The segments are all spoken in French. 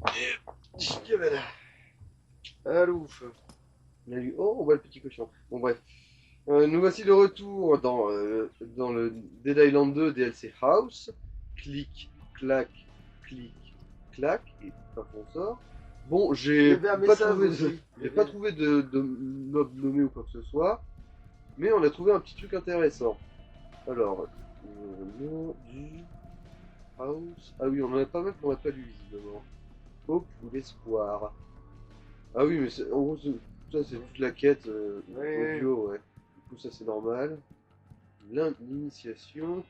Voilà. Allô. On a eu... Oh, on voit le petit cochon. Bon, bref. Nous voici de retour dans le Dead Island 2 DLC House. Clic, clac, clic, clac. Et hop, on sort. Bon, Il y avait un message aussi. j'ai pas trouvé de note nommée ou quoi que ce soit. Mais on a trouvé un petit truc intéressant. Alors, nom du House. Ah oui, on en a pas mal qu'on n'a pas lu visiblement. Hope ou l'espoir. Ah oui, mais en gros, ça c'est toute la quête Ouais. audio, ouais. Du coup, ça c'est normal. L'initiation.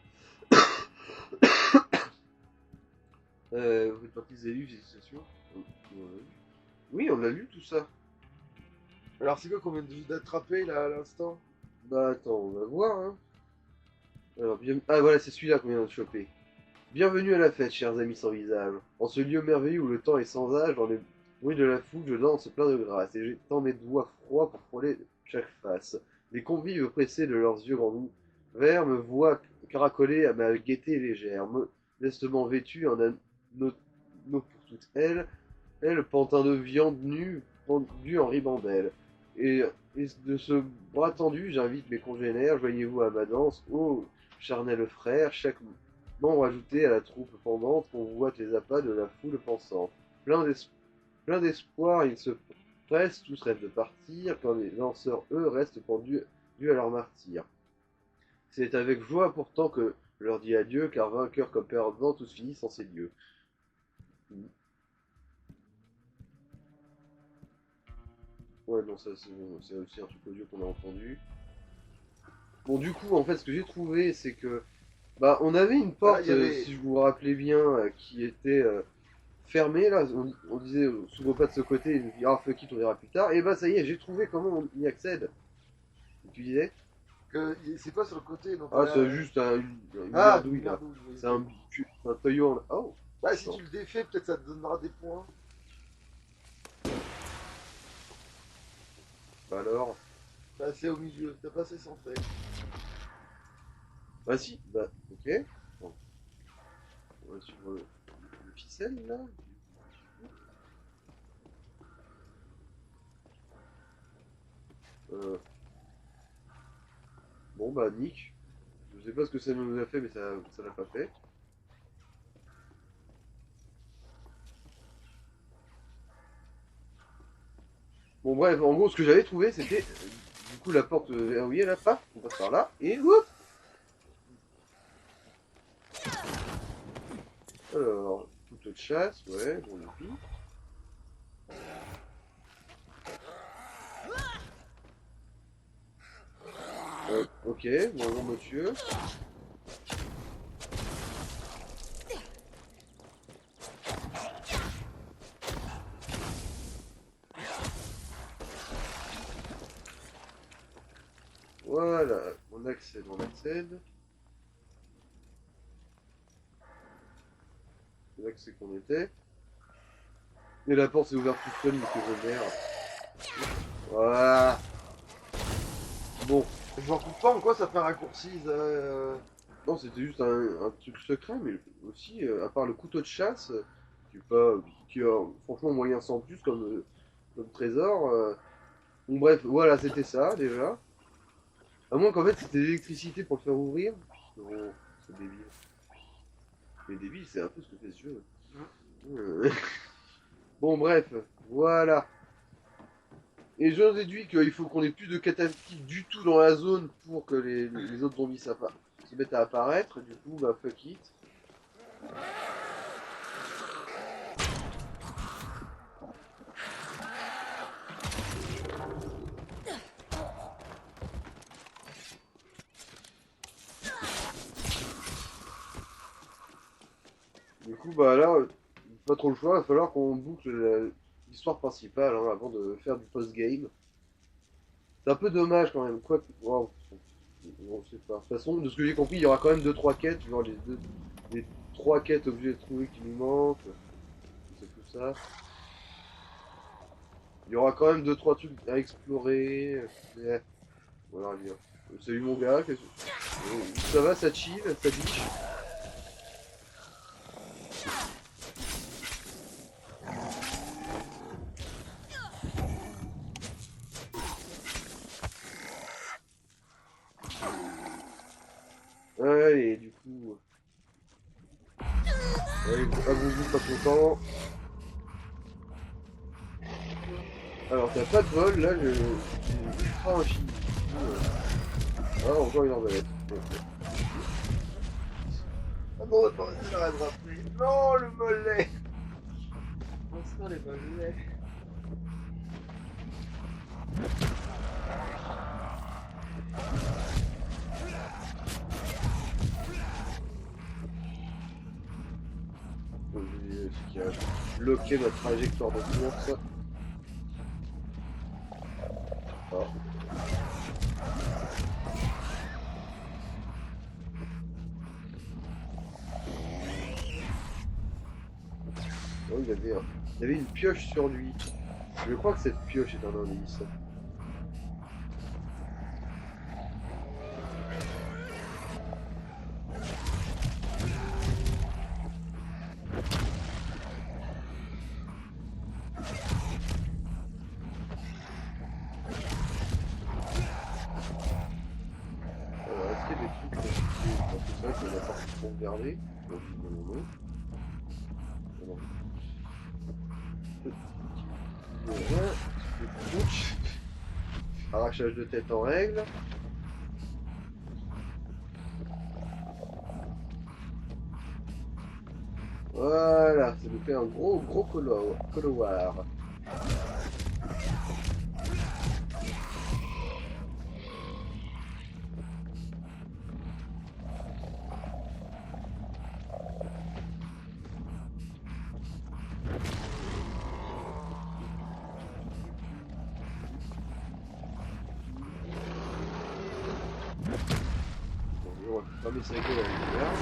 Vous faites partie des élus, l'initiation. Ouais. Oui, on a lu tout ça. Alors c'est quoi qu'on vient d'attraper là à l'instant? Bah attends, on va voir, hein. Alors, ah voilà, c'est celui-là qu'on vient de choper. Bienvenue à la fête, chers amis sans visage. En ce lieu merveilleux où le temps est sans âge, dans les bruits de la foule, je danse plein de grâce, et j'étends mes doigts froids pour frôler chaque face. Les convives pressés de leurs yeux grands verts me voient caracoler à ma gaieté légère, modestement vêtue en anneau pour toutes elles, pantin de viande nue, pendue en ribambelle. Et, et de ce bras tendu, j'invite mes congénères, joignez-vous à ma danse, ô charnel frère, chaque membre ajouté à la troupe pendante convoite les appâts de la foule pensante. Plein d'espoir, ils se pressent, tous rêvent de partir, quand les danseurs, eux, restent pendus à leur martyr. C'est avec joie pourtant que je leur dis adieu, car vainqueurs comme perdants, tous finissent en ces lieux. Ouais, non, ça c'est aussi un truc audio qu'on a entendu. Bon, du coup, en fait, ce que j'ai trouvé, c'est que bah, on avait une Ah, il porte, y avait. si je vous rappelais bien, qui était fermée là. On disait, s'ouvre pas de ce côté, et puis, ah, fuck it, on verra plus tard. Et bah, ça y est, j'ai trouvé comment on y accède. Tu disais? C'est quoi sur le côté? Non, Ah, c'est là. juste une Ah, une merdouille là. merdouille, oui, C'est ok. un tuyau en. Oh! Bah, si Attends. tu le défais, peut-être ça te donnera des points. Bah alors. Bah, c'est au milieu, t'as passé sans fait. Bah si, bah, ok. Bon, on va suivre le ficelle là. Euh, bon, bah, nick. Je sais pas ce que ça nous a fait, mais ça l'a pas fait. Bon, bref, en gros, ce que j'avais trouvé, c'était du coup la porte verrouillée là, paf, on passe par là, et whoop. Alors, couteau de chasse, ouais, bon, youpi. Ok, bonjour monsieur. Voilà, on accède, on accède. C'est là que c'est qu'on était. Et la porte s'est ouverte toute seule, monsieur Robert. Voilà. Bon, Je m'en coupe pas, en quoi ça fait un raccourci non, c'était juste un truc secret, mais aussi, à part le couteau de chasse, qui est pas, qui a franchement moyen sans plus comme trésor. Bon, bref, voilà, c'était ça déjà. À moins qu'en fait c'était l'électricité pour le faire ouvrir. Non, c'est débile. Mais débile, c'est un peu ce que fait ce jeu. Bon, bref, voilà. Et je déduis qu'il faut qu'on ait plus de catapultes du tout dans la zone pour que les autres zombies se mettent à apparaître. Du coup, bah fuck it. Du coup, bah là, pas trop le choix, il va falloir qu'on boucle l'histoire principale hein, avant de faire du post-game. C'est un peu dommage quand même, quoi. Wow. On sait pas. De toute façon, de ce que j'ai compris, il y aura quand même deux trois quêtes, genre les 3 quêtes obligées de trouver qui nous manquent. C'est tout ça. Il y aura quand même deux trois trucs à explorer. Mais, voilà, bien. Salut mon gars, ça va, ça chill, ça biche. à Boubou pas content. Alors t'as pas de vol, là je ultra infini. Ah encore une arbalète. Ok. Ah non, attends, il arrête de rappeler. Non, le mollet. Bonsoir les mollets. Donc ce qui a bloqué ma trajectoire de course. Ah. Oh, il y avait une pioche sur lui. Je crois que cette pioche est un indice. Alors, est-ce qu'il y a des trucs compliqués? Je pense que c'est vrai qu'on a parfaitement regardé. Bon, non. Alors, petit arrachage de tête en règle. Voilà, ça nous fait un gros couloir. Bon, on va fermer sa gueule avec le verre.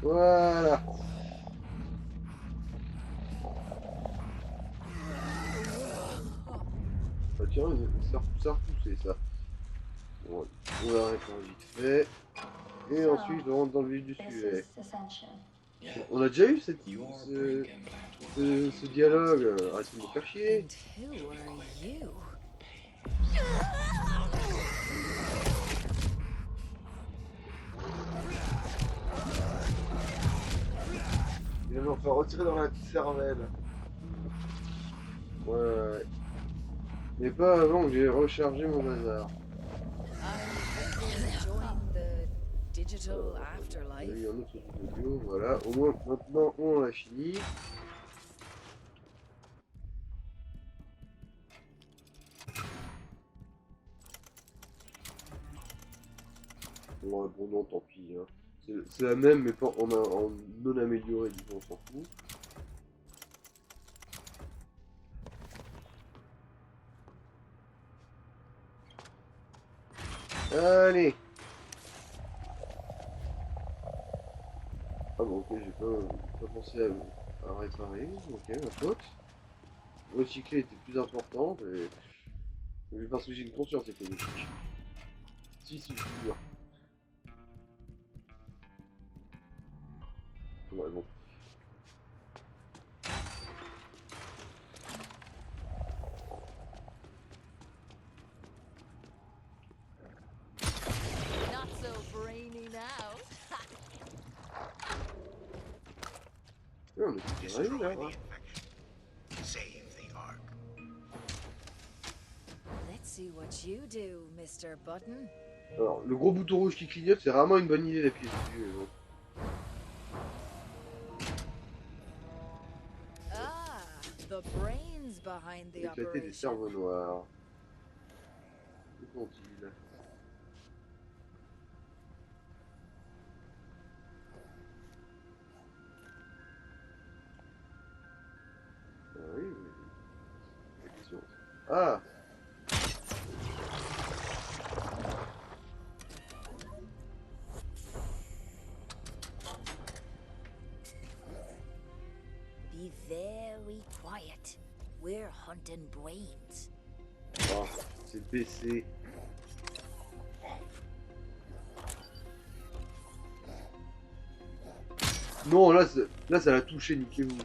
Voilà. Bah tiens, ça a repoussé ça. Bon, on arrête vite fait. Et ensuite, je rentre dans le vif du sujet. On a déjà eu ce dialogue. Arrêtez de me faire chier. And who are you? Il va nous faire retirer dans la cervelle. Ouais. Mais pas avant que j'ai rechargé mon hasard. I'm enjoying the digital Il y a afterlife. eu un autre truc audio, voilà. Au moins, maintenant, on l'a fini. Ouais, bon, non, tant pis. Hein. C'est la même, mais pas en non amélioré, disons, on s'en fout. Allez. Ah bon, ok, j'ai pas pensé à réparer. Ok, ma faute. Recycler était plus important, mais parce que j'ai une conscience écologique. Si, je vous jure. Ouais, bon. Not so brainy now. Ouais, on est plus rien, là. Hein. Let's see what you do, Mr. Button. Alors, le gros bouton rouge qui clignote, c'est vraiment une bonne idée d'appuyer dessus. Bon. Ah, the brains behind the Éclater des operation. cerveaux noirs. Où sont-ils? Ah oui, mais... la question. Ah! Be very quiet. We're hunting brains. Ah, c'est baissé. Non, là, là ça l'a touché, niquez-vous.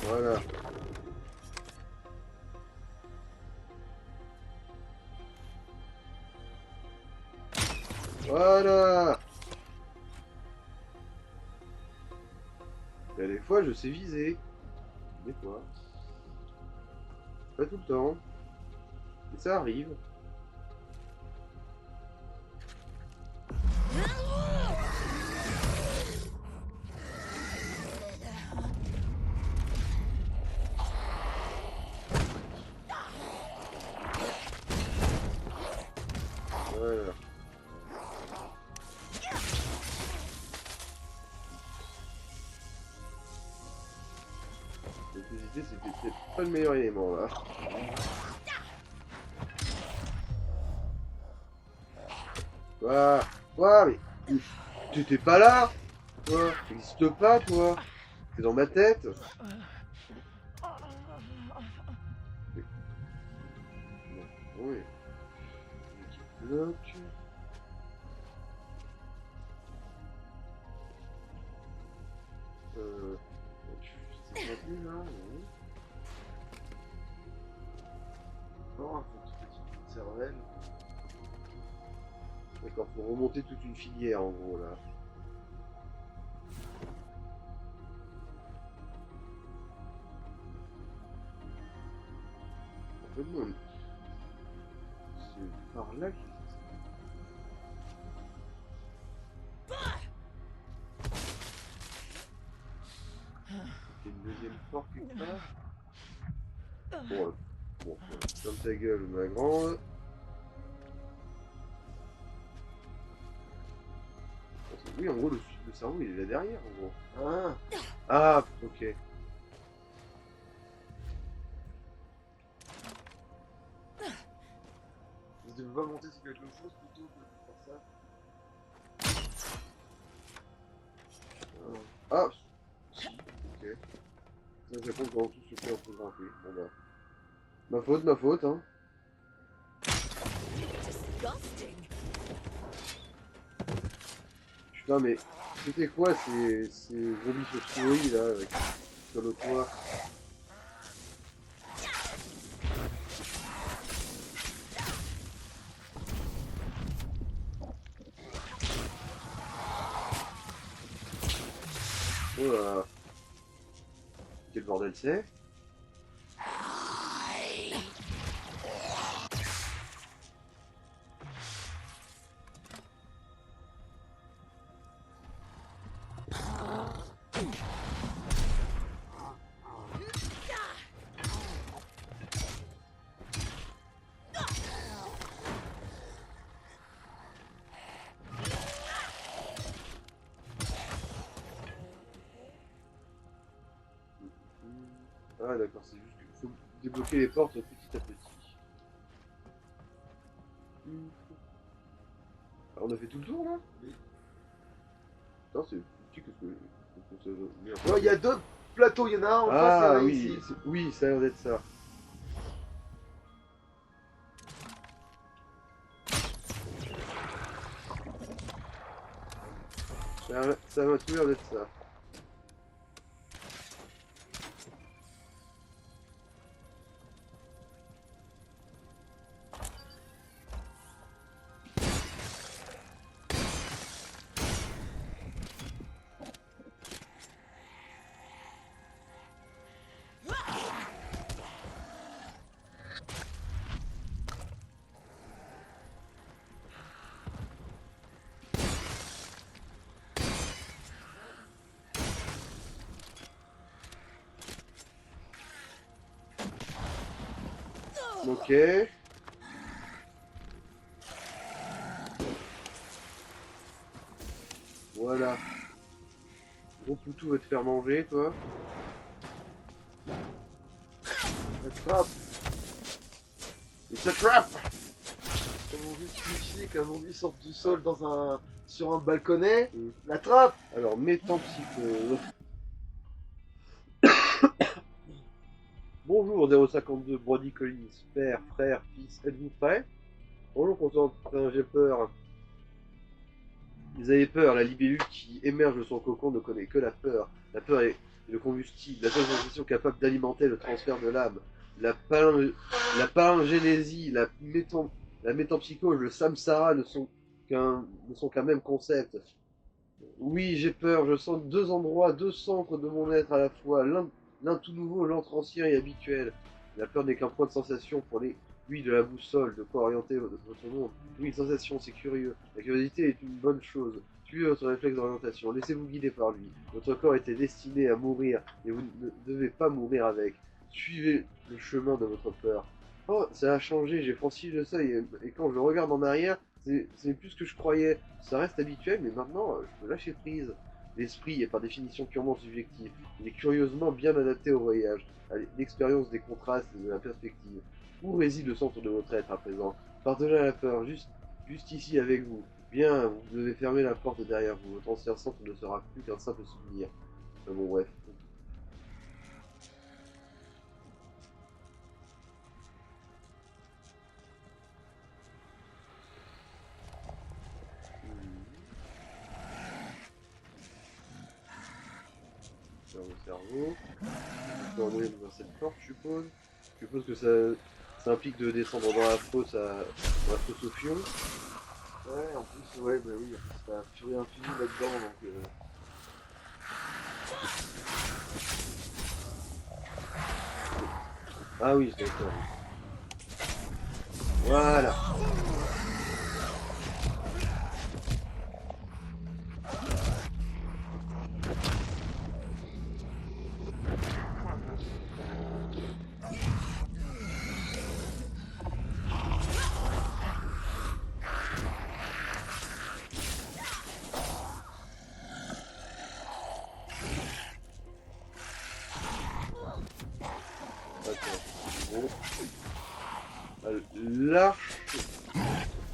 Voilà. Voilà. Et des fois, je sais viser. Des fois. Pas tout le temps. Mais ça arrive. Voilà. L'électricité, c'était peut-être pas le meilleur élément là. Quoi? Quoi? Mais t'étais pas là? Toi? T'existes pas, toi? T'es dans ma tête? Mais... Non, oui. Bloc. Je sais pas plus là. Oui. Non, faut qu'il petite bout de cervelle. D'accord, faut remonter toute une filière en gros là. En fait, non. C'est par là qu'il y a une deuxième porte quelque part. Bon, bon, ferme ta gueule, ma grande. Oui, en gros, le cerveau il est là derrière en gros. Ah, Ah, ok. je devais pas monter sur quelque chose plutôt que de faire ça. Ah, si, ok. Ça, ça compte dans tout ce qui est un peu grimpé. Bon bah. Ma faute, hein. Disgusting. Putain, mais c'était quoi ces zombies chauves-souris là, avec, sur le toit? Oh là. Quel bordel c'est? Ah d'accord, c'est juste qu'il faut débloquer les portes petit à petit. Ah, on a fait tout le tour là? Oui. Non, c'est petit que ce que Non, il y a d'autres plateaux, il y en a un en face, il y en Ah a oui, ici. oui, ça a l'air d'être ça. Ça m'a tout l'air d'être ça. Ok. Voilà. Gros poutou va te faire manger, toi. Attrape. It's a trap! Comme on dit cliché, comme on dit sort du sol sur un balconnet, Mm. l'attrape. Alors, métant psycho. Bonjour 052 Brody Collins, père, frère, fils, êtes-vous prêts? Bonjour, Constantin, j'ai peur. Vous avez peur, la libellule qui émerge de son cocon ne connaît que la peur. La peur est le combustible, la seule sensation capable d'alimenter le transfert de l'âme. La palingénésie, la métempsychose, le samsara ne sont qu'un même concept. Oui, j'ai peur, je sens deux endroits, deux centres de mon être à la fois, l'un tout nouveau, l'autre ancien et habituel. La peur n'est qu'un point de sensation pour les oui, de la boussole, de quoi orienter votre monde. Oui, une sensation, c'est curieux. La curiosité est une bonne chose. Suivez votre réflexe d'orientation, laissez-vous guider par lui. Votre corps était destiné à mourir, et vous ne devez pas mourir avec. Suivez le chemin de votre peur. Oh, ça a changé, j'ai franchi le seuil, et quand je regarde en arrière, c'est plus ce que je croyais. Ça reste habituel, mais maintenant, je peux lâcher prise. L'esprit est par définition purement subjectif. Il est curieusement bien adapté au voyage, à l'expérience des contrastes et de la perspective. Où réside le centre de votre être à présent? Partagez la peur, juste ici avec vous. Bien, vous devez fermer la porte derrière vous. Votre ancien centre ne sera plus qu'un simple souvenir. Enfin, bon, bref. Dans le cerveau. On peut envoyer dans cette porte, je suppose. Je suppose que ça implique de descendre dans la fosse au fion. Ouais, en plus, ouais, bah oui, en plus, t'as furie infinie là-dedans, donc... Ah oui, c'est d'accord. Voilà.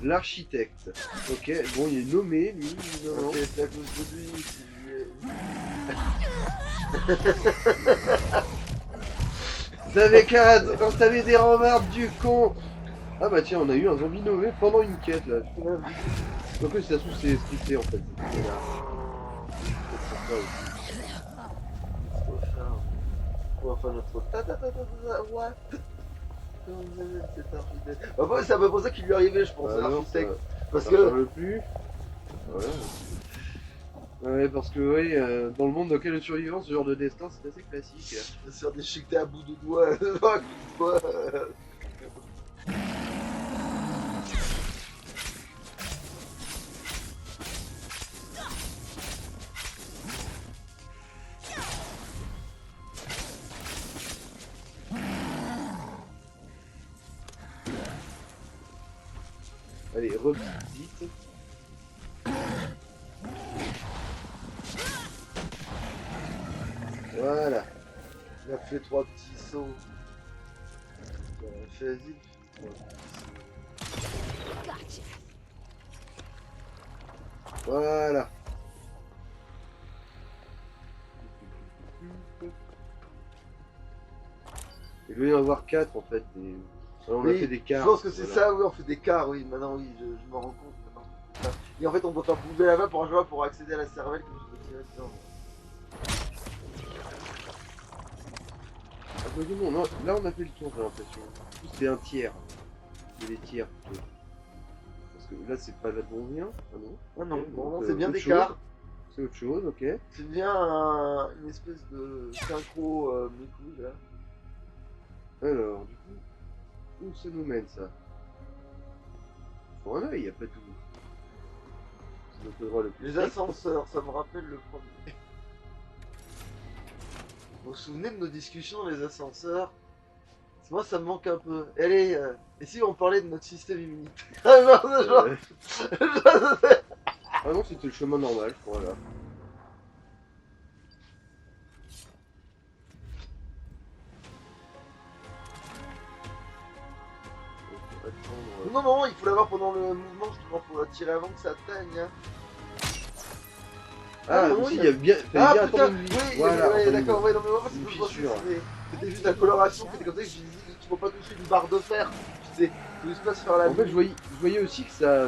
L'architecte. Ok, bon, il est nommé, lui. Non, Ok, c'est à cause de lui, si T'avais qu'à quand t'avais des rambardes du con. Ah bah tiens, on a eu un zombie nommé pendant une quête là. Donc si ça se trouve c'est scripté en fait. on va faire notre what? Bah, ouais, c'est à peu près ça qui lui est arrivé, je pense, à l'architecte. Parce Ça que. change plus. Voilà. Ouais, parce que oui, dans le monde dans lequel le survivant, ce genre de destin, c'est assez classique. Se faire déchiqueter à bout de doigt, à coup de doigt. Allez, revisite. Voilà. Il a fait 3 petits sauts. Vas-y. Gotcha. Voilà. Il doit y en avoir 4 en fait. Et... Alors, on a fait des Je quarts. pense que c'est voilà. ça, oui, on fait des quarts, oui, maintenant, oui, je m'en rends compte. Maintenant. Et en fait, on doit faire bouger la main pour accéder à la cervelle que je peux tirer dedans. Ah, bah, non, non, là on a fait le tour, j'ai l'impression. Tout c'était un tiers. C'est des tiers plutôt. Parce que là c'est pas là d'où on vient. Ah non. Ah non, Ok, non, donc, c'est bien autre des chose. quarts. C'est autre chose, ok. C'est bien une espèce de synchro mes couilles là. Alors, du coup, où ça nous mène ça? Faut un œil après tout. C'est notre droit le plus Les strict. ascenseurs, ça me rappelle le premier. Vous vous souvenez de nos discussions dans les ascenseurs? Moi ça me manque un peu. Allez, et si on parlait de notre système immunitaire? Ah non, genre... Ah non, c'était le chemin normal, je crois là. Faut attendre. Non, non, il faut l'avoir pendant le mouvement, justement, faut la tirer avant que ça atteigne. Hein. Ah, non, aussi, il il y a bien. Fallait Ah bien putain, attendre une vie. oui, Voilà, ouais, attendre d'accord, ouais, non mais moi une c'est fissure. c'était juste la coloration qui était comme ça que je disais qu'il faut pas toucher une barre de fer. faut juste pas se faire la En fait, je voyais aussi que ça.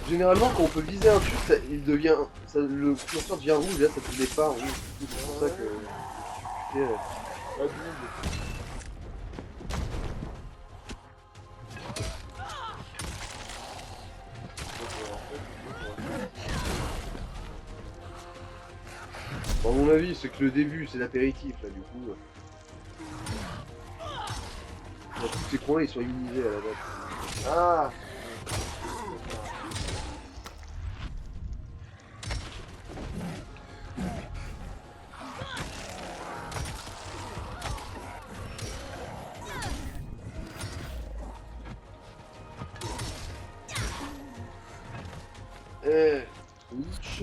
Généralement, quand on peut viser un truc, il devient. Le curseur devient rouge, là, ça devenait pas rouge. C'est pour ça que. la bombe. À mon avis, c'est que le début, c'est l'apéritif, là, du coup. Tous ces coins, ils sont immunisés à la base. Ah. Ouch.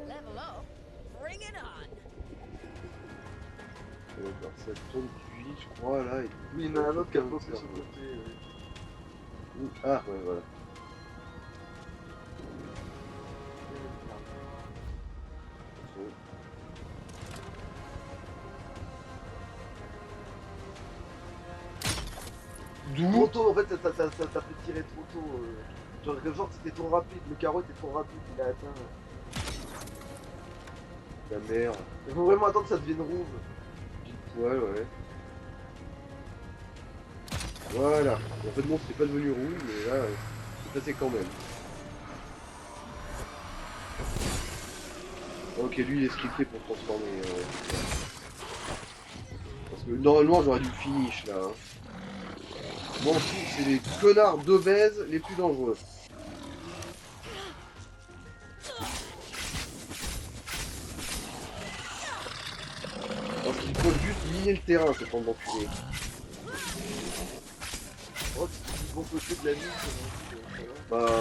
Level up. Bring it on. Alors, ça tombe du lit, je crois, là. Et... Oui, il y en a un autre qui a posé sur le côté. Oui. Ah, ouais, voilà. Trop D'où tôt, en fait, t'as fait tirer trop tôt. Genre, c'était trop rapide, le carreau était trop rapide, il a atteint. la merde. Il faut vraiment attendre que ça devienne rouge. Ouais, ouais. Voilà. En fait, bon, c'était pas devenu rouge, mais là, c'est passé quand même. Ok, lui, il est scripté pour transformer. Parce que normalement, j'aurais dû finish, là. Hein. Moi, ensuite, c'est les connards d'obèses les plus dangereux. Parce qu'il faut juste miner le terrain, ce temps d'enculé. Oh, c'est du bon côté de la nuit, ça va. Bah...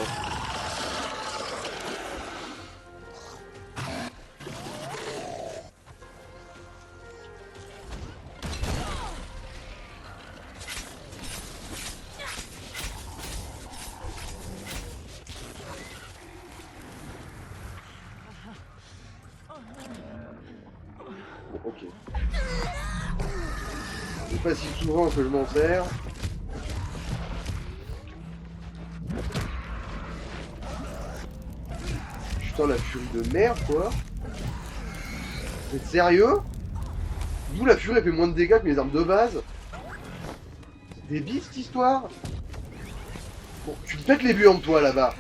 Bon, ok. C'est pas si souvent que je m'en sers. Putain, la furie de merde, quoi. Vous êtes sérieux? D'où la furie fait moins de dégâts que mes armes de base? C'est débile cette histoire. Bon, tu te pètes les burnes, toi, là-bas.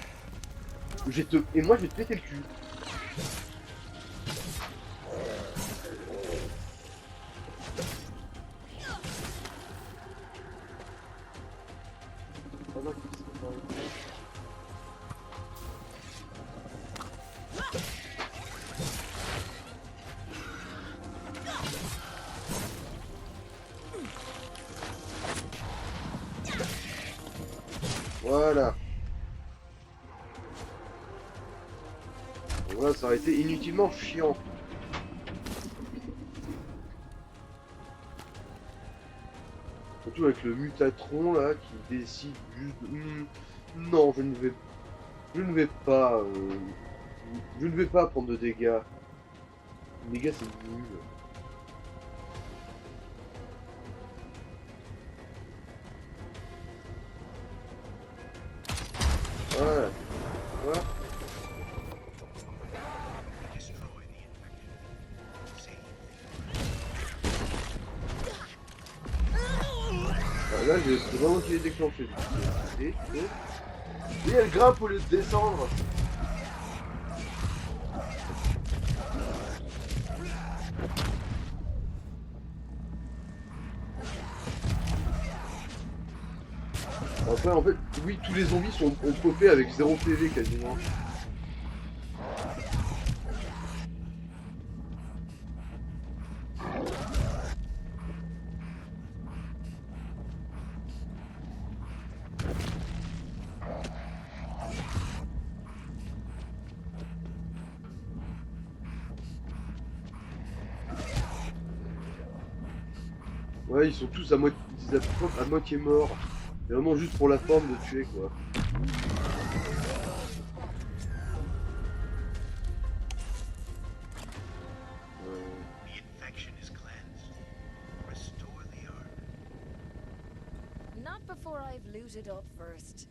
Et moi, je vais te péter le cul. Ah non, qu'est-ce que ça va. Voilà. Et voilà, ça aurait été inutilement chiant. Surtout avec le Mutatron là qui décide juste de... non, je ne vais pas... je ne vais pas prendre de dégâts. Les dégâts c'est nul. Voilà. Voilà. Ah, là, j'ai vraiment qu'il est déclenché. Et elle grimpe au lieu de descendre. Après, en fait, oui, tous les zombies ont popé avec 0 PV quasiment. Ouais, ils sont tous à moitié morts. C'est vraiment juste pour la forme de tuer, quoi. The infection is cleansed. Restore the ark. Not before I've looted up first.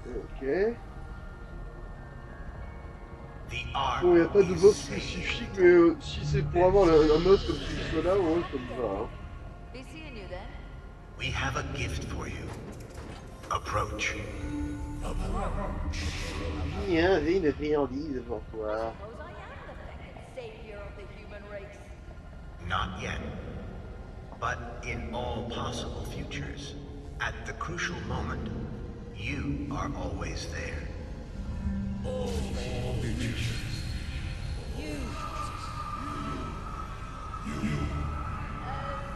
Ok. The ark Bon, y a pas de is boss safe. spécifique, mais si c'est pour avoir un mode comme celui-là, ouais, ça me va. Hein. Be seeing you then. We have a gift for you. Approach. Viens, j'ai une friandise pour toi. Suppose I am the feckin' savior of the human race. Not yet. But in all possible futures, at the crucial moment, you are always there.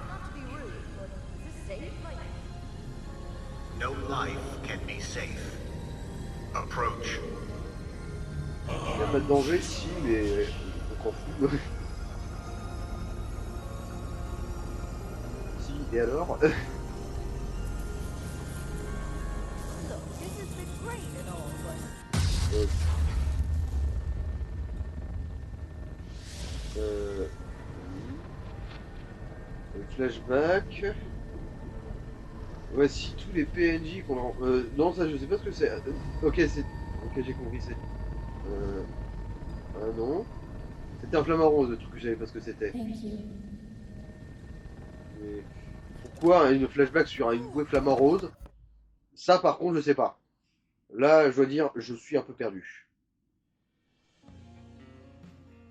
Not to be rude, but is this safe? Like, No life can be safe. Approach. Il y a pas de danger ici, mais on s'en fout. Si, et alors look, this has been great and all, but euh, flashback. Voici tous les PNJ qu'on a. Non, ça je sais pas ce que c'est. Ok, c'est. Ok, j'ai compris, c'est. Ah non. C'était un flamant rose, le truc que je savais pas ce que c'était. Mais pourquoi une flashback sur une bouée flamant rose? Ça par contre, je sais pas. Là, je dois dire, je suis un peu perdu.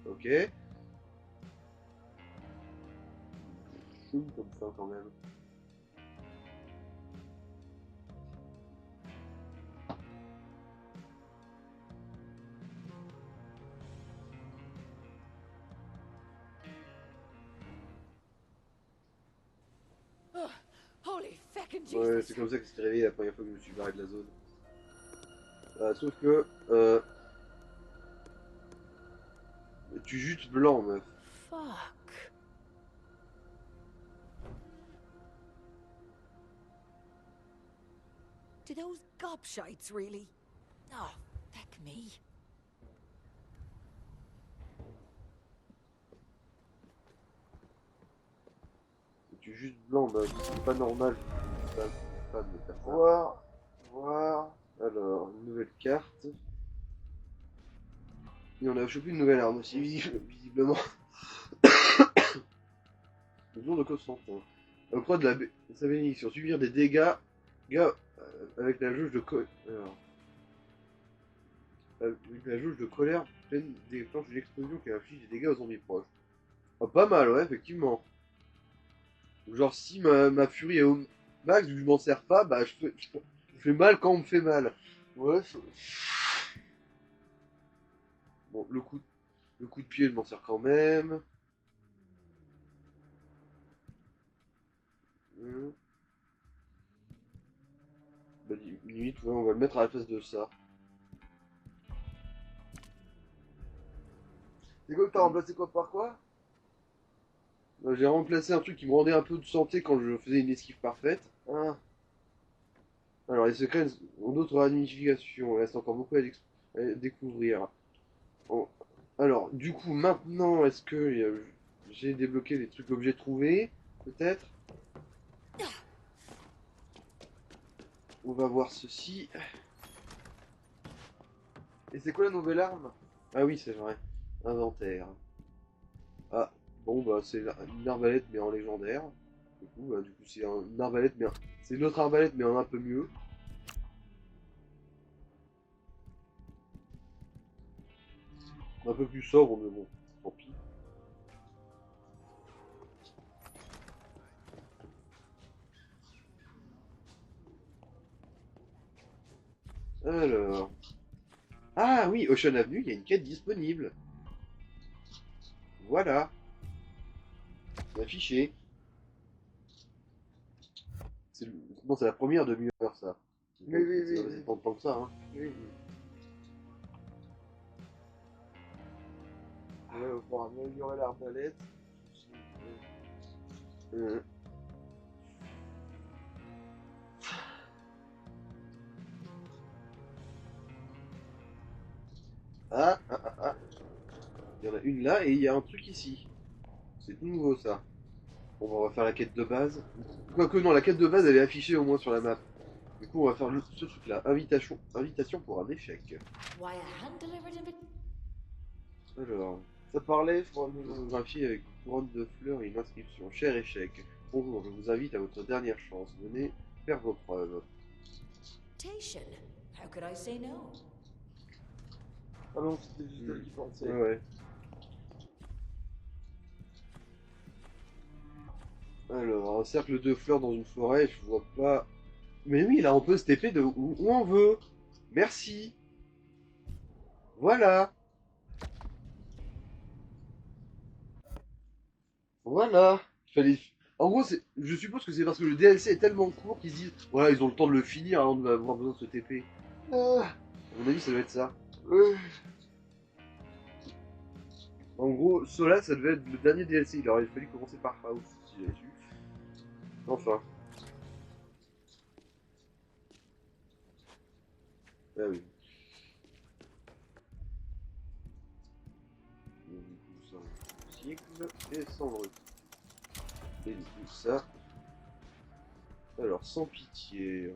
Ok. Chou comme ça quand même. holy feckin' Ouais, Jesus! c'est comme ça que c'était réveillé la première fois que je me suis barré de la zone. Sauf que tu jutes blanc, meuf. Fuck. Do those gobshites really? Oh, feck me. Tu jutes blanc, meuf. C'est pas normal. C'est pas de faire ça. Voir, voir. Alors, une nouvelle carte. Et on a chopé une nouvelle arme aussi, visiblement. Le jour de Constantin. Auprès de sa bénédiction, subir des dégâts avec la jauge de avec la jauge de colère pleine déclenche une explosion qui inflige des dégâts aux zombies proches. Ah, pas mal, ouais, effectivement. Genre, si ma furie est au max, vu que je m'en sers pas, bah je fais mal quand on me fait mal. Ouais, Bon, le coup de pied, je m'en sers quand même. Bah, limite, ouais, on va le mettre à la place de ça. c'est quoi que t'as remplacé quoi par quoi? J'ai remplacé un truc qui me rendait un peu de santé quand je faisais une esquive parfaite. Hein? Alors, les secrets ont d'autres ramifications. Il reste encore beaucoup à découvrir. Alors, du coup, maintenant, est-ce que j'ai débloqué les trucs objets trouvés? Peut-être. On va voir ceci. Et c'est quoi la nouvelle arme? Ah oui, c'est vrai. Inventaire. Ah, bon, bah, c'est une arbalète, mais en légendaire. Du coup c'est une arbalète, mais c'est une autre arbalète, mais en un peu mieux. Un peu plus sobre, mais bon, tant pis. Alors. Ah oui, Ocean Avenue, il y a une quête disponible. Voilà. C'est affiché. Non, c'est la première demi-heure, ça. Oui, oui, oui, C'est oui. pas tant que ça, hein. Oui. Ouais, on va améliorer l'arbalète. Euh. Ah, ah, ah, ah. Il y en a une là et il y a un truc ici. C'est tout nouveau ça. Bon, bah, on va faire la quête de base. Quoique non, la quête de base elle est affichée au moins sur la map. Du coup, on va faire ce truc là. Invitation pour un échec. Why a hand-delivered invitation? Alors, Ça parlait, je crois. photographie avec une couronne de fleurs et une inscription. Cher échec. Bonjour, je vous invite à votre dernière chance. Venez faire vos preuves. How could I say no? Ah non, c'était juste elle qui pensait. Ouais, ouais. Alors, un cercle de fleurs dans une forêt, je vois pas. Mais oui, là on peut se TP de où on veut. Merci. Voilà. Voilà. Fallait. En gros, je suppose que c'est parce que le DLC est tellement court qu'ils se disent, voilà, ils ont le temps de le finir avant d'avoir besoin de se TP. Ah, À mon avis, ça doit être ça. ouais. En gros, Sola, ça devait être le dernier DLC. Il aurait fallu commencer par House, si j'avais su. Enfin. Ah oui. Donc, du coup, ça, cycle et cendre. Et du coup, ça. Alors, sans pitié.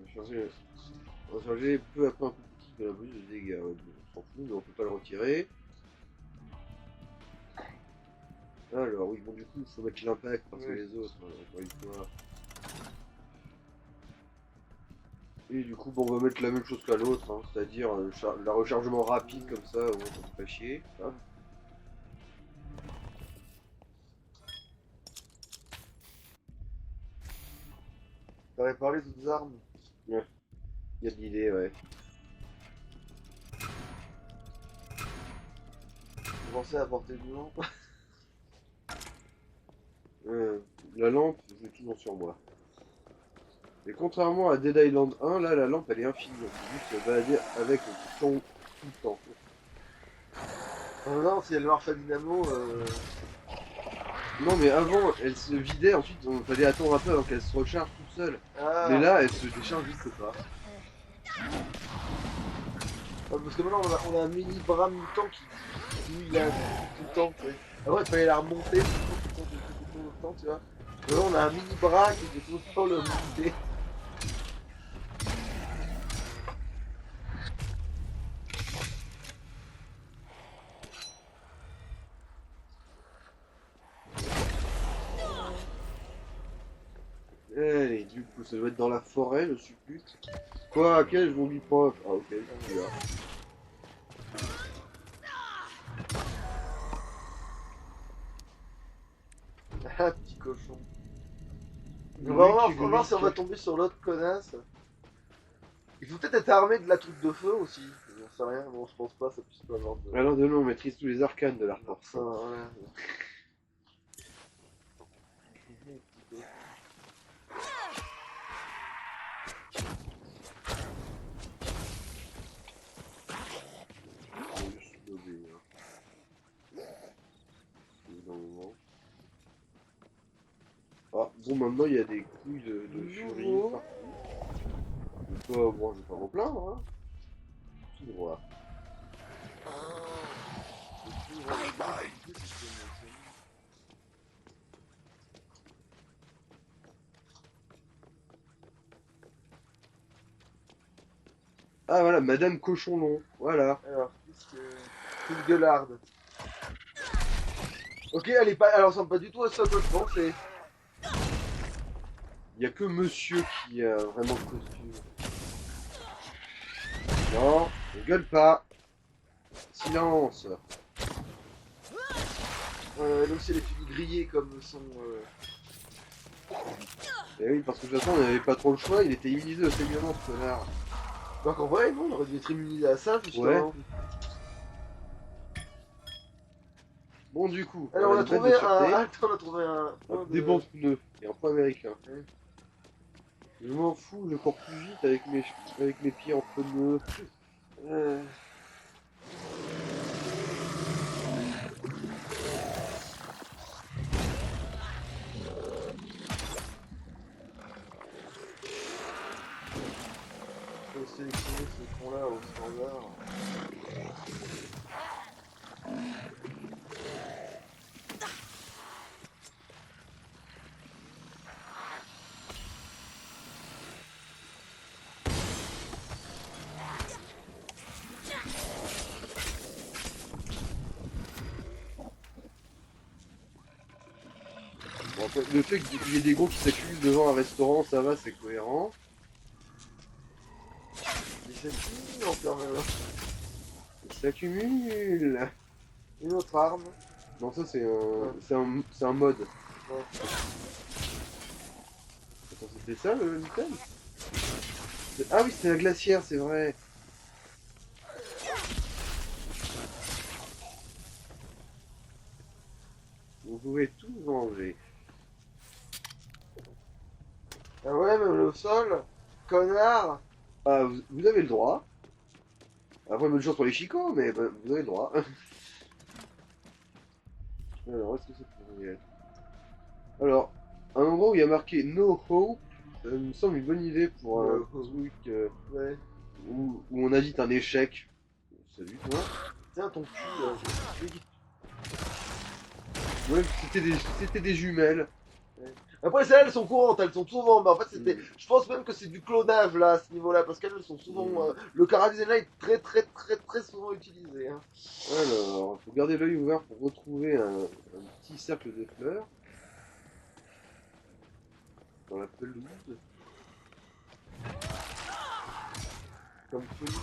On va charger peu à peu un peu plus de la bonus de dégâts. Ouais, on s'en fout, mais on peut pas le retirer. Alors, oui, bon, du coup, il faut mettre l'impact parce que Ouais. les autres, encore une fois. Et du coup, bon, on va mettre la même chose qu'à l'autre, hein, c'est-à-dire la rechargement rapide comme ça, on ne pas chier. Hop. T'avais parlé d'autres armes. Il y a de l'idée, ouais. Commencer à porter du lampe. La lampe, je l'ai toujours sur moi. Et contrairement à Dead Island 1, là, la lampe, elle est infinie. On peut juste se balader avec tout le temps. Non, si elle marche à dynamo, Non, mais avant, elle se vidait, ensuite, on fallait attendre un peu avant qu'elle se recharge toute seule. Ah. Mais là, elle se décharge juste pas. Ouais, parce que maintenant on a un mini bras mutant qui lui il a tout le temps, tu sais. Avant il fallait la remonter tout le temps, tu vois. Maintenant on a un mini bras qui fait tout le temps le monter. Allez, du coup, ça doit être dans la forêt, je suppute. Quoi, ok, je vous dis pas. Ah, ok, je suis là. Ah petit cochon. Le On va mec qui voir si on va glisse. tomber sur l'autre connasse. Il faut peut-être être armé de la truc de feu aussi. J'en sais rien, bon je pense pas, ça puisse pas avoir de. Alors de nous, on maîtrise tous les arcanes de l'art Ça, voilà. Ah, bon, maintenant il y a des couilles de furie Nouveau. partout. Je vais pas, bon, je vais pas m'en plaindre, hein. Tout droit. Ah voilà, Madame Cochonlon, voilà. Alors, qu'est-ce que. Une gueularde. Ok, elle est pas. Elle ressemble pas du tout à ça que je pensais. Il y a que Monsieur qui a vraiment le costume. Non, ne gueule pas. Silence. Donc c'est les filles grillées comme son. Et oui, parce que de toute façon, on n'avait pas trop le choix, il était immunisé au saignement, ce connard. Donc en vrai, non, on aurait dû être immunisé à ça justement. Bon, du coup, Alors on a une trouvé bête de sûreté, Attends, on a trouvé un. point des de- bons pneus et un point américain. Ouais. Je m'en fous, je cours plus vite avec mes pieds en pneus. Euh, faut sélectionner ce con-là au standard. Bon, après, le fait qu'il y ait des gros qui s'accumulent devant un restaurant, ça va, c'est cohérent. Mais c'est fini encore même. Ils s'accumulent. Une autre arme. Non, ça c'est Ouais. c'est un mode. Ouais. Attends, c'était ça le item? Ah oui, c'était la glacière, c'est vrai. Vous pouvez tout venger. Ah ouais, même le sol. Connard. Ah, vous avez le droit. Après, bonne chance pour les chicots, mais bah, vous avez le droit. Alors, est-ce que ça pourrait être? Alors, un endroit où il y a marqué No Hope, ça me semble une bonne idée pour un No hope. truc Ouais. où on invite un échec. Salut toi. Tiens ton cul là. Ouais, c'était des jumelles. Après celles-là elles sont courantes, elles sont souvent, mais en fait c'était, Mm. je pense même que c'est du clonage là à ce niveau-là, parce qu'elles sont souvent, le chara-design là est très souvent utilisé. Hein. Alors, faut garder l'œil ouvert pour retrouver un petit cercle de fleurs dans la pelouse. Comme Phoenix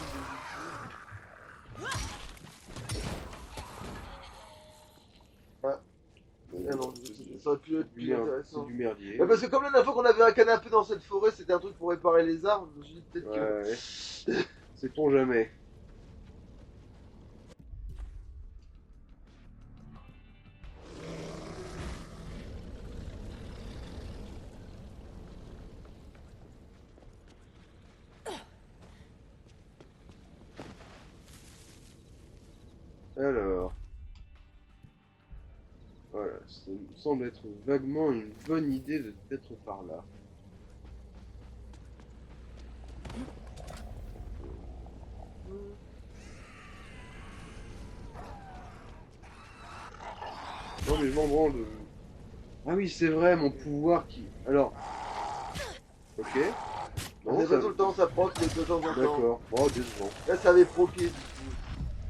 Ah non, ça aurait pu être C'est plus intéressant. du merdier. Mais parce que comme la dernière fois qu'on avait un canapé dans cette forêt, c'était un truc pour réparer les arbres, je me suis dit peut-être que... Ouais. Sait-on jamais. Alors, voilà, ça me semble être vaguement une bonne idée d'être par là. Non mais je m'en branle. Ah oui, c'est vrai, mon pouvoir qui... Alors, ok. On Non, n'est ça... pas tout le temps, ça proc de temps en temps. D'accord. Oh, décevant. Là ça avait proqué du coup.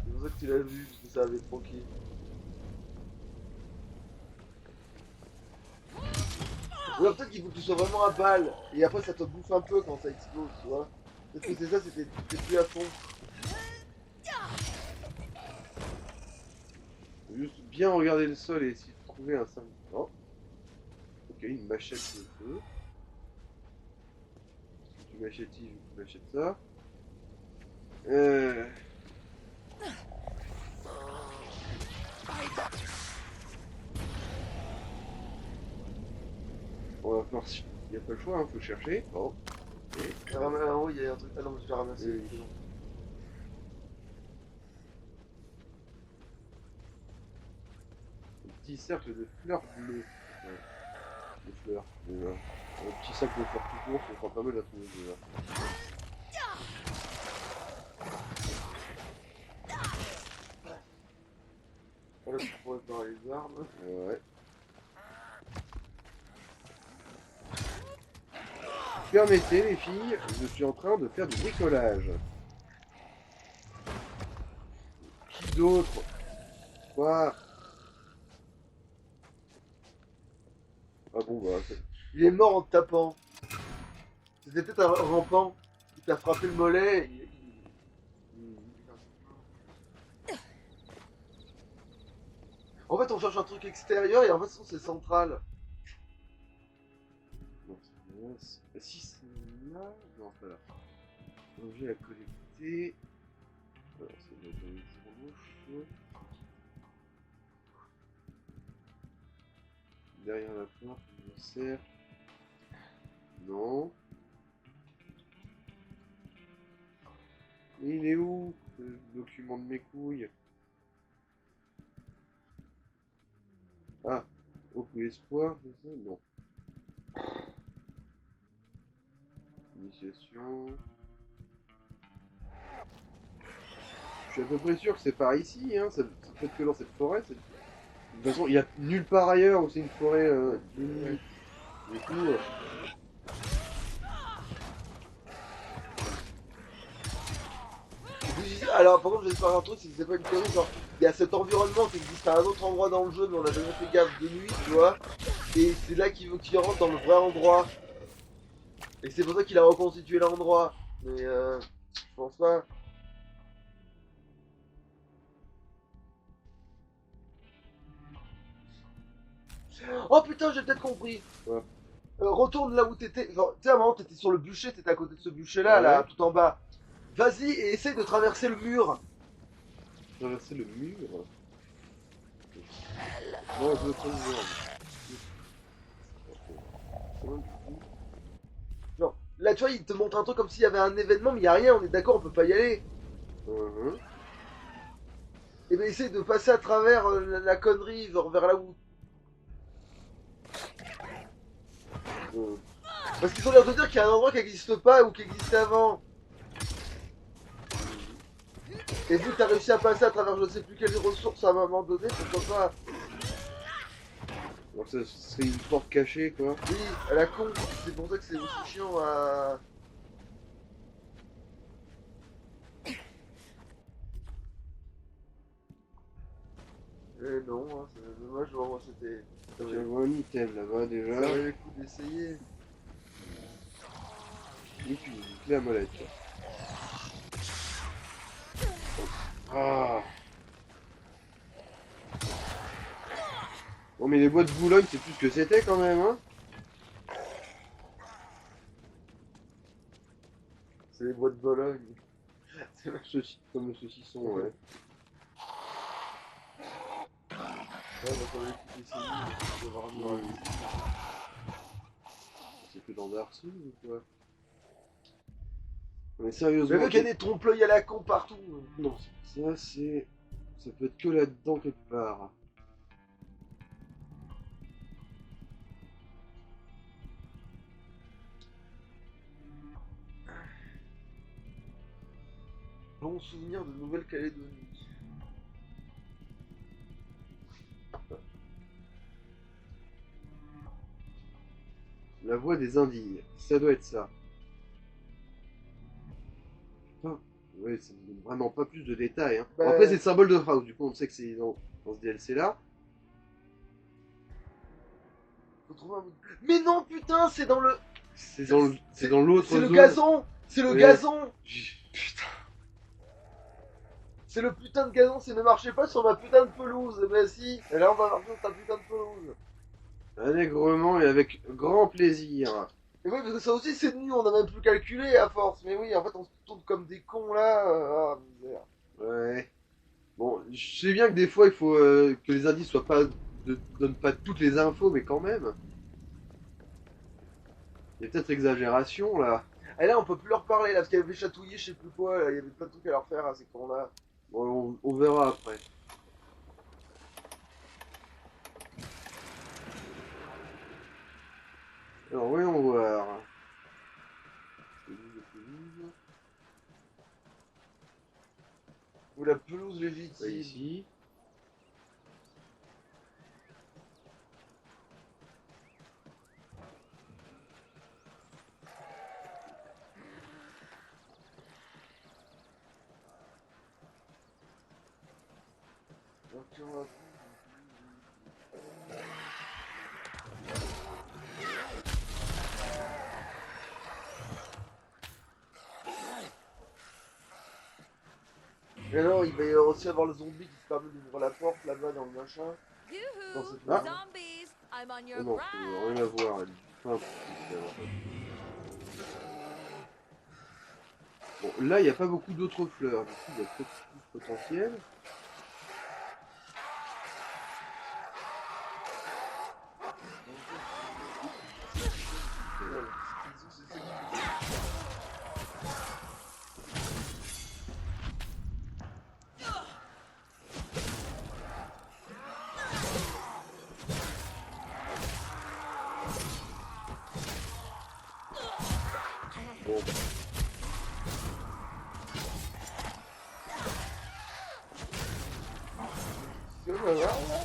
C'est pour ça que tu l'as vu, parce que ça avait proqué. Ou alors peut-être qu'il faut que tu sois vraiment à balle, et après ça te bouffe un peu quand ça explose, tu vois. Peut-être que c'est ça, t'es plus à fond. Faut juste bien regarder le sol et essayer de trouver un symbole. Oh, ok, une machette de feu. Si tu m'achètes, je m'achète ça. Euh... On va voir si... Il n'y a pas le choix, hein, faut chercher. Oh, ok. Ah oui, il y a un truc. Ah non, mais je l'ai ramassé. Oui. c'est bon. Un petit cercle de fleurs bleues. Ouais, des fleurs. Déjà. Un petit sac de fleurs tout court, ça sera pas mal à trouver déjà. Voilà, tu pourrais par les armes. Ouais. Permettez les filles, je suis en train de faire du bricolage. Qui d'autre? Quoi? Ah bon bah Il est mort en te tapant. C'était peut-être un rampant qui t'a frappé le mollet. En fait, on cherche un truc extérieur et en fait, c'est central. non, si c'est là, non pas là. Objet à collecter. Alors c'est dans les rouges. Derrière la porte, on sert. Non. Il est où le document de mes couilles? Ah, aucun espoir, c'est ça? Non. Initiation. Je suis à peu près sûr que c'est par ici, hein. C'est peut-être que dans cette forêt. De toute façon, il y a nulle part ailleurs où c'est une forêt limite. Du coup, Alors par contre j'espère un truc, c'est que c'est pas une connerie, genre il y a cet environnement qui existe à un autre endroit dans le jeu mais on a jamais fait gaffe de nuit, tu vois, et c'est là qu'il rentre dans le vrai endroit. Et c'est pour ça qu'il a reconstitué l'endroit. Mais je pense pas. Oh putain, j'ai peut-être compris. Ouais. Retourne là où t'étais. Enfin, tu sais, à un moment t'étais sur le bûcher, t'étais à côté de ce bûcher là, Ouais. là, tout en bas. Vas-y et essaye de traverser le mur. traverser le mur. Non, je veux pas le voir. C'est loin du coup. Genre, là tu vois, il te montre un truc comme s'il y avait un événement, mais il y a rien, on est d'accord, on peut pas y aller. Mhm. Et ben essaye de passer à travers la connerie, vers là où. Parce qu'ils ont l'air de dire qu'il y a un endroit qui n'existe pas ou qui existait avant. Et vu que t'as réussi à passer à travers je sais plus quelles ressources à un moment donné, pourquoi pas. Donc ça serait une porte cachée, quoi. Oui, à la con, c'est pour ça que c'est aussi chiant à. Eh non, hein, c'est dommage, moi c'était. Ça Je valait vois un item là-bas déjà. le coup d'essayer. Et puis une clé à molette. Ah. Bon mais les bois de Boulogne c'est plus ce que c'était quand même, hein. C'est les bois de Bologne. Comme le saucisson, ouais. Ouais, bah ça valait le coup d'essayer, je vais voir un mur. C'est que dans Dark Souls ou quoi? Mais Mais sérieusement. vu qu'il y a des trompe-l'œil à la con partout. Non, ça c'est. Ça peut être que là-dedans quelque part. Long souvenir de Nouvelle-Calédonie. La voix des indignes, ça doit être ça. Putain, ouais, ça ne donne vraiment pas plus de détails. Hein. Bah- Bon, après, c'est le symbole de House, du coup, on sait que c'est dans ce DLC là. Faut trouver un bout de- Mais non, putain, c'est dans le. C'est dans l'autre C'est le zone. gazon. C'est le Ouais. gazon. Putain. C'est le putain de gazon, c'est ne marchez pas sur ma putain de pelouse. Eh ben si. Et là on va marcher sur ta putain de pelouse. Allègrement et avec grand plaisir. Et oui, parce que ça aussi c'est nu, on a même plus calculé à force. Mais oui, en fait on se tourne comme des cons là. Ah, misère. Ouais. Bon, je sais bien que des fois, il faut que les indices soient pas... donnent pas toutes les infos, mais quand même. Il y a peut-être exagération, là. Et là on peut plus leur parler là, parce qu'elle avait chatouillé, je sais plus quoi, là. Il y avait plein de trucs à leur faire à ces cons là. Bon, on verra après. Alors, voyons voir. Ou la pelouse Pas légitime. ici. Ok, on va- Mais non, il va y aussi avoir le zombie qui se permet d'ouvrir la porte là-bas dans le machin. Dans Yoo-hoo! cette Ah. Zombies! I'm on Oh your non, ground! rien à voir. Elle dit pas un petit en fait. Bon, là, il n'y a pas beaucoup d'autres fleurs. Du coup, il y a peut-être plus de potentiel. Bon. va voir, là.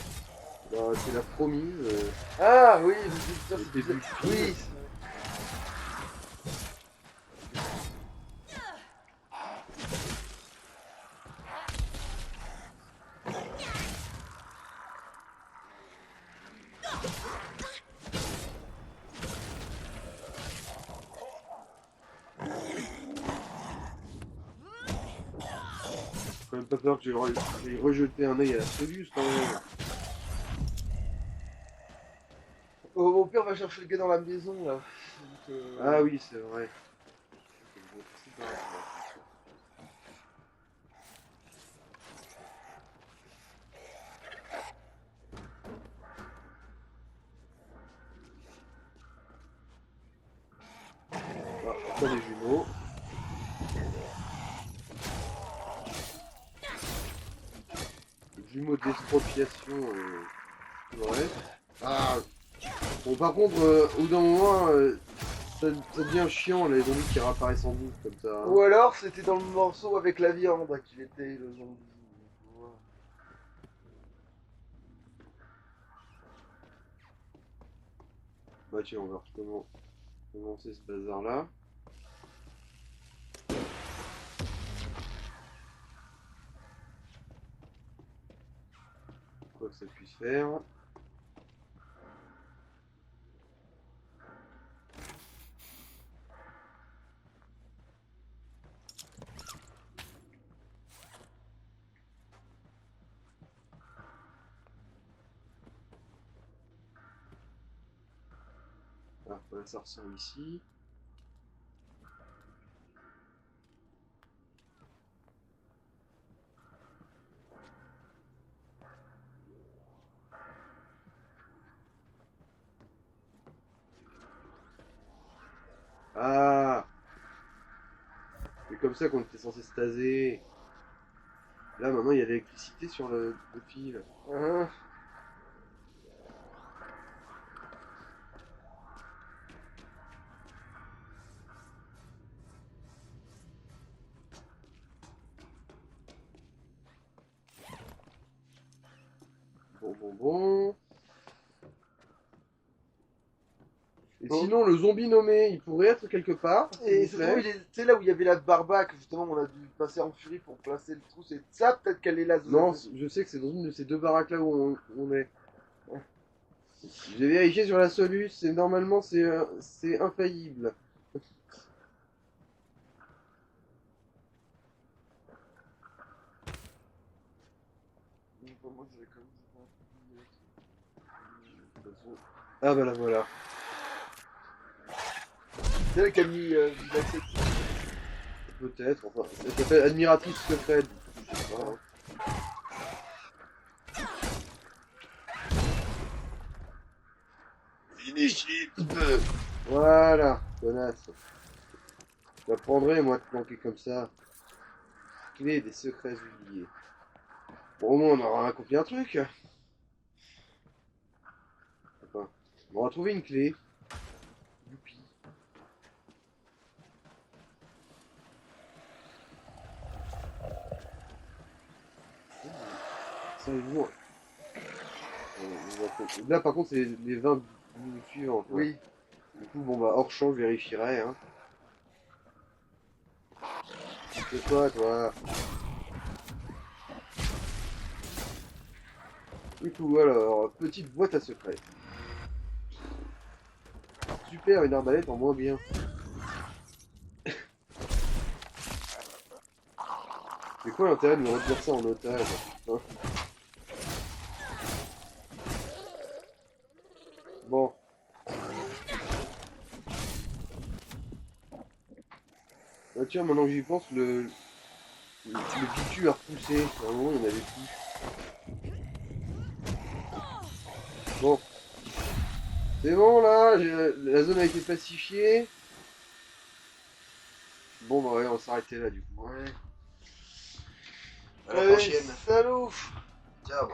Bah, c'est la promise. Ah oui, putain, Le c'est début bizarre. du film. Oui. J'ai quand même pas peur que j'ai rejeté un œil à la Solus quand même. Au pire, on va chercher le gars dans la maison, là. Donc, Ah oui, c'est vrai. Ah, encore des jumeaux. Jumeaux d'expropriation. Ouais. Ah. Bon, par contre, au bout d'un moment, ça devient chiant les zombies qui réapparaissent en boucle comme ça. Hein. Ou alors, c'était dans le morceau avec la viande qu'il était, le zombie. Ouais. Bah tiens, on va commencer ce bazar là. Quoi que ça puisse faire. Ah, voilà, ça ressemble ici. Ah, c'est comme ça qu'on était censé se taser. Là, maintenant, il y a de l'électricité sur le fil. Hein. Bon. Et Bon. sinon, le zombie nommé, il pourrait être quelque part, Et s'il c'est vous trouve, plaît. tu sais, là où il y avait la barbaque, justement, on a dû passer en furie pour placer le trou. C'est ça, peut-être qu'elle est là. Non, je sais que c'est dans une de ces deux baraques là où on est. J'ai vérifié sur la Solus, et normalement c'est infaillible. Moi, j'aurais quand même. Ah bah la voilà. C'est elle qui a mis l'accès dessus. Peut-être, enfin, elle s'appelle Admiratrice secrète. Je sais pas. Hein. Finish it. Voilà, connasse. J'apprendrai moi de planquer comme ça. Clé des secrets oubliés. Bon, au moins on aura accompli un truc. Enfin, on aura trouvé une clé. Youpi. Ça, bon. Là par contre c'est les 20 minutes suivantes. Hein. Oui. Du coup bon bah hors champ je vérifierai. Hein. C'est quoi toi? Du coup alors, petite boîte à secret. Super, une arbalète en moins bien. C'est quoi l'intérêt de nous retenir ça en otage hein? Bon. Ah, tiens, maintenant que j'y pense, le pitu a repoussé. À un moment, il n'y en avait plus. Bon. C'est bon, là. La zone a été pacifiée. Bon, bah ouais, on va s'arrêter là, du coup. Ouais. À la prochaine. Salut. Ciao.